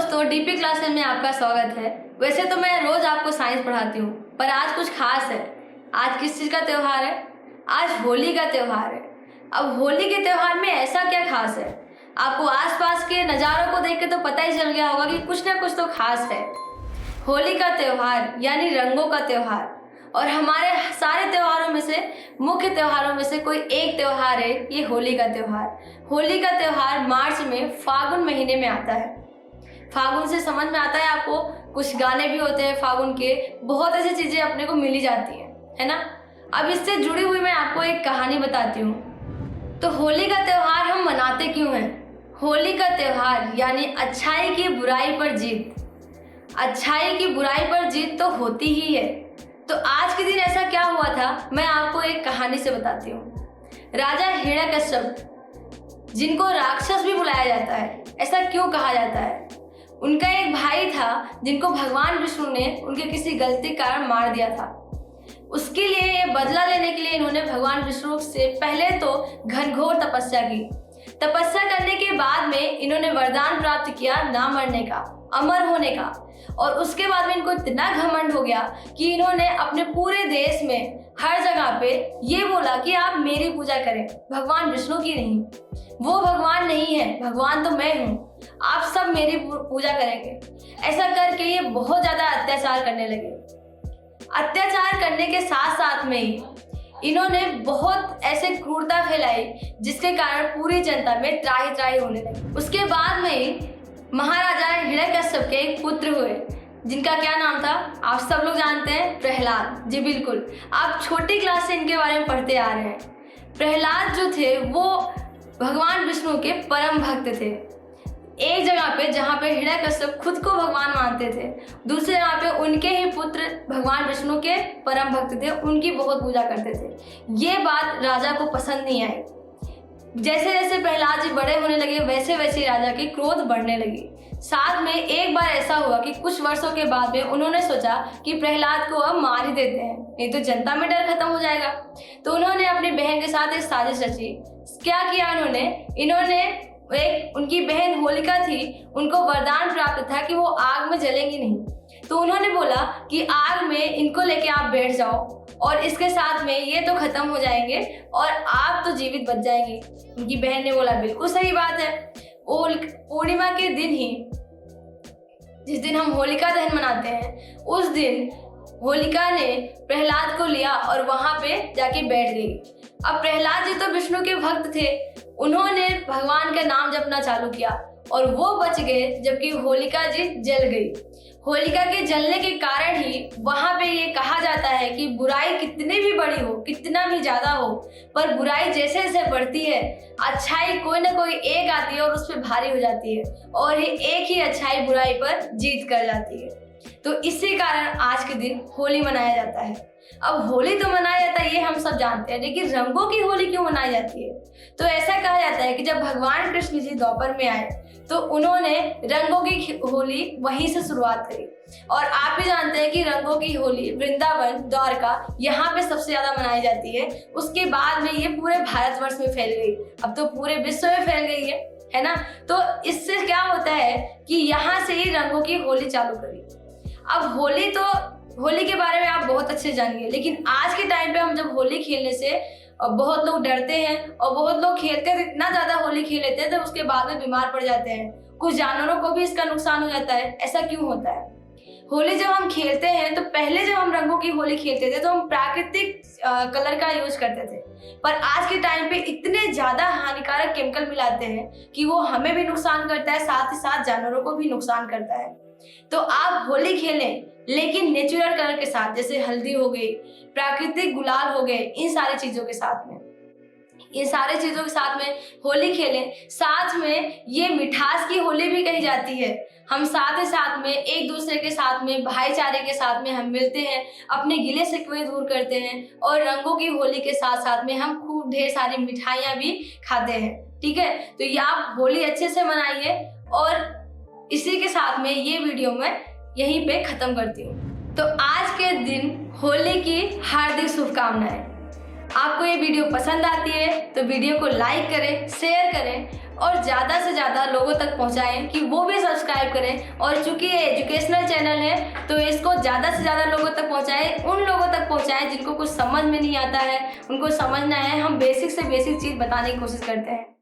दोस्तों, DP classes में आपका स्वागत है। वैसे तो मैं रोज आपको साइंस पढ़ाती हूँ, पर आज कुछ खास है। आज किस चीज़ का त्यौहार है? आज होली का त्यौहार है। अब होली के त्यौहार में ऐसा क्या खास है? आपको आसपास के नज़ारों को देख के तो पता ही चल गया होगा कि कुछ ना कुछ तो खास है। होली का त्यौहार यानी रंगों का त्यौहार, और हमारे सारे त्योहारों में से मुख्य त्योहारों में से कोई एक त्यौहार है ये होली का त्यौहार। होली का त्यौहार मार्च में फागुन महीने में आता है। फागुन से समझ में आता है आपको, कुछ गाने भी होते हैं फागुन के, बहुत ऐसी चीज़ें अपने को मिली जाती हैं, है ना। अब इससे जुड़ी हुई मैं आपको एक कहानी बताती हूँ। तो होली का त्यौहार हम मनाते क्यों हैं? होली का त्यौहार यानी अच्छाई की बुराई पर जीत। अच्छाई की बुराई पर जीत तो होती ही है। तो आज के दिन ऐसा क्या हुआ था, मैं आपको एक कहानी से बताती हूँ। राजा हिरण्यकश्यप, जिनको राक्षस भी बुलाया जाता है, ऐसा क्यों कहा जाता है? उनका एक भाई था जिनको भगवान विष्णु ने उनके किसी गलती के कारण मार दिया था। उसके लिए ये बदला लेने के लिए इन्होंने भगवान विष्णु से पहले तो घनघोर तपस्या की। तपस्या करने के बाद में इन्होंने वरदान प्राप्त किया ना मरने का, अमर होने का। और उसके बाद में इनको इतना घमंड हो गया कि इन्होंने अपने पूरे देश में हर जगह पे ये बोला कि आप मेरी पूजा करें, भगवान विष्णु की नहीं। वो भगवान नहीं है, भगवान तो मैं हूँ, आप सब मेरी पूजा करेंगे। ऐसा करके ये बहुत ज़्यादा अत्याचार करने लगे। अत्याचार करने के साथ साथ में ही इन्होंने बहुत ऐसे क्रूरता फैलाई जिसके कारण पूरी जनता में त्राही त्राही होने लगी। उसके बाद में ही महाराजा हिरण्यकश्यप के एक पुत्र हुए जिनका क्या नाम था, आप सब लोग जानते हैं, प्रहलाद। जी बिल्कुल, आप छोटी क्लास से इनके बारे में पढ़ते आ रहे हैं। प्रहलाद जो थे वो भगवान विष्णु के परम भक्त थे। एक जगह पे जहाँ पे हिरण्यकश्यप खुद को भगवान मानते थे, दूसरे जगह पे उनके ही पुत्र भगवान विष्णु के परम भक्त थे, उनकी बहुत पूजा करते थे। ये बात राजा को पसंद नहीं आई। जैसे जैसे प्रहलाद जी बड़े होने लगे वैसे वैसे राजा की क्रोध बढ़ने लगी। साथ में एक बार ऐसा हुआ कि कुछ वर्षों के बाद में उन्होंने सोचा कि प्रहलाद को अब मार ही देते हैं, नहीं तो जनता में डर खत्म हो जाएगा। तो उन्होंने अपनी बहन के साथ एक साजिश रची। क्या किया इन्होंने उनकी बहन होलिका थी, उनको वरदान प्राप्त था कि वो आग में जलेंगी नहीं। तो उन्होंने बोला कि आग में इनको लेके आप बैठ जाओ और इसके साथ में ये तो खत्म हो जाएंगे और आप तो जीवित बच जाएंगी। उनकी बहन ने बोला बिल्कुल सही बात है। पूर्णिमा के दिन ही, जिस दिन हम होलिका दहन मनाते हैं, उस दिन होलिका ने प्रहलाद को लिया और वहां पे जाके बैठ गई। अब प्रहलाद जी तो विष्णु के भक्त थे, उन्होंने भगवान का नाम जपना चालू किया और वो बच गए, जबकि होलिका जी जल गई। होलिका के जलने के कारण ही वहां पे ये कहा जाता है कि बुराई कितनी भी बड़ी हो, कितना भी ज्यादा हो, पर बुराई जैसे जैसे बढ़ती है, अच्छाई कोई ना कोई एक आती है और उस पर भारी हो जाती है, और ये एक ही अच्छाई बुराई पर जीत कर जाती है। तो इसी कारण आज के दिन होली मनाया जाता है। अब होली तो मनाया जाता है, ये हम सब जानते हैं, लेकिन रंगों की होली क्यों मनाई जाती है? तो ऐसा कहा जाता है कि जब भगवान कृष्ण जी द्वापर में आए तो उन्होंने रंगों की होली वहीं से शुरुआत करी। और आप भी जानते हैं कि रंगों की होली वृंदावन, द्वारका, यहाँ पे सबसे ज्यादा मनाई जाती है। उसके बाद में ये पूरे भारतवर्ष में फैल गई, अब तो पूरे विश्व में फैल गई है ना। तो इससे क्या होता है कि यहाँ से ही रंगों की होली चालू करी। अब होली के बारे में आप बहुत अच्छे जानिए, लेकिन आज के टाइम पे हम जब होली खेलने से बहुत लोग डरते हैं और बहुत लोग खेलते हैं, इतना ज्यादा होली खेल लेते हैं तो उसके बाद में बीमार पड़ जाते हैं। कुछ जानवरों को भी इसका नुकसान हो जाता है। ऐसा क्यों होता है? होली जब हम खेलते हैं तो पहले जब हम रंगों की होली खेलते थे तो हम प्राकृतिक कलर का यूज करते थे, पर आज के टाइम पे इतने ज्यादा हानिकारक केमिकल मिलाते हैं कि वो हमें भी नुकसान करता है, साथ ही साथ जानवरों को भी नुकसान करता है। तो आप होली खेलें लेकिन नेचुरल कलर के साथ, जैसे हल्दी हो गई, प्राकृतिक गुलाल हो गए, इन सारी चीजों के साथ में, ये सारे चीजों के साथ में होली खेलें। साथ में ये मिठास की होली भी कही जाती है। हम साथ ही साथ में एक दूसरे के साथ में, भाईचारे के साथ में हम मिलते हैं, अपने गिले शिकवे दूर करते हैं, और रंगों की होली के साथ साथ में हम खूब ढेर सारी मिठाइयाँ भी खाते हैं। ठीक है, तो ये आप होली अच्छे से मनाइए। और इसी के साथ में ये वीडियो मैं यहीं पे खत्म करती हूँ। तो आज के दिन होली की हार्दिक शुभकामनाएं। आपको ये वीडियो पसंद आती है तो वीडियो को लाइक करें, शेयर करें और ज़्यादा से ज़्यादा लोगों तक पहुँचाएं कि वो भी सब्सक्राइब करें। और चूँकि ये एजुकेशनल चैनल है तो इसको ज़्यादा से ज़्यादा लोगों तक पहुँचाएं, उन लोगों तक पहुँचाएं जिनको कुछ समझ में नहीं आता है, उनको समझना है। हम बेसिक से बेसिक चीज़ बताने की कोशिश करते हैं।